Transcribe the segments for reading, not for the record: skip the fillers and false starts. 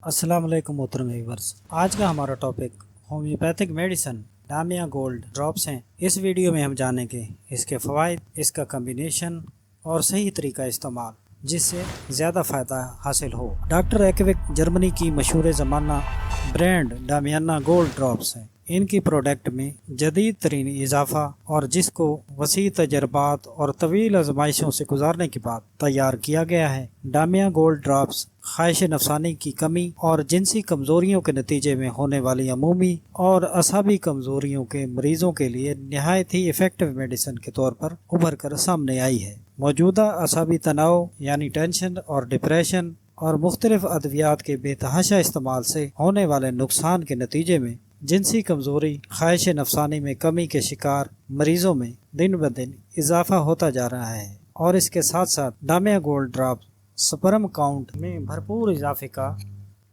अस्सलाम वालेकुम मोहतरम व्यूअर्स। आज का हमारा टॉपिक होम्योपैथिक मेडिसिन डामिया गोल्ड ड्रॉप्स हैं। इस वीडियो में हम जानेंगे इसके फ़वाइद, इसका कम्बिनेशन और सही तरीका इस्तेमाल जिससे ज़्यादा फ़ायदा हासिल हो। डॉक्टर एक्विक जर्मनी की मशहूर ज़माना ब्रांड डामियाना गोल्ड ड्रॉप्स हैं। इनकी प्रोडक्ट में जदीद तरीन इजाफा और जिसको वसी तजर्बात और तवील आजमाइशों से गुजारने के बाद तैयार किया गया है। डामिया गोल्ड ड्रॉप्स ख्वाहिश नफसानी की कमी और जिनसी कमज़ोरियों के नतीजे में होने वाली अमूमी और असाबी कमज़ोरियों के मरीज़ों के लिए नहायत ही इफ़ेक्टिव मेडिसिन के तौर पर उभर कर सामने आई है। मौजूदा असाबी तनाव यानी टेंशन और डिप्रेशन और मुख्तलिफ अद्वियात के बेतहाशा इस्तेमाल से होने वाले नुकसान के नतीजे में जिनसी कमज़ोरी, ख्वाहिश नफसानी में कमी के शिकार मरीज़ों में दिन ब दिन इजाफा होता जा रहा है और इसके साथ साथ डामिया गोल्ड ड्रॉप स्पर्म काउंट में भरपूर इजाफे का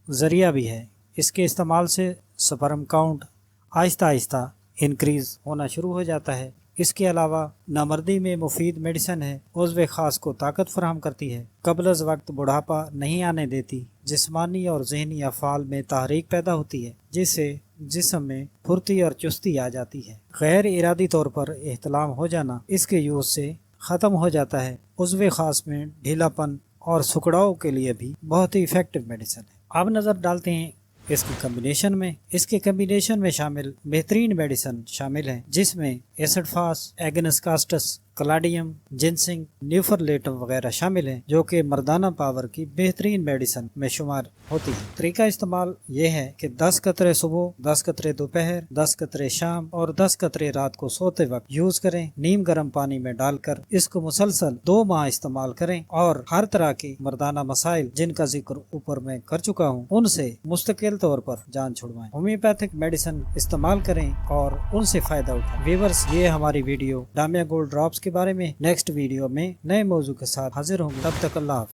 ज़रिया भी है। इसके इस्तेमाल से sperm count Aahista Aahista increase होना शुरू हो जाता है। इसके अलावा नामर्दी में मुफीद मेडिसिन है। उज़्व ख़ास को ताकत फराहम करती है, क़ब्ल अज़ वक्त बुढ़ापा नहीं आने देती, जिस्मानी और ज़हनी अफ़आल में तहरीक पैदा होती है जिससे जिस्म में फुर्ती और चुस्ती आ जाती है। गैर इरादी तौर पर एहतलाम हो जाना इसके यूज़ से ख़त्म हो जाता है। उज़्व ख़ास में ढीलापन और सुकड़ाव के लिए भी बहुत ही इफ़ेक्टिव मेडिसिन है। अब नज़र डालते हैं इसके कम्बिनेशन में। इसके कम्बिनेशन में शामिल बेहतरीन मेडिसिन शामिल हैं जिसमें एसिडफास, एगनस कास्टस, कलाडियम, जिनसिंग, न्यूफरलेटम वगैरह शामिल हैं जो कि मर्दाना पावर की बेहतरीन मेडिसिन में शुमार होती है। तरीका इस्तेमाल ये है कि 10 कतरे सुबह, 10 कतरे दोपहर, 10 कतरे शाम और 10 कतरे रात को सोते वक्त यूज करें। नीम गर्म पानी में डालकर इसको मुसलसल 2 माह इस्तेमाल करें और हर तरह के मर्दाना मसाइल जिनका जिक्र ऊपर मैं कर चुका हूँ उनसे मुस्तकिल तौर पर जान छुड़वाएं। होम्योपैथिक मेडिसिन इस्तेमाल करें और उनसे फायदा उठाएं। व्यूअर्स, ये हमारी वीडियो डामिया गोल्ड ड्रॉप्स के बारे में। नेक्स्ट वीडियो में नए मौजू के साथ हाजिर होंगे। तब तक अल्लाह।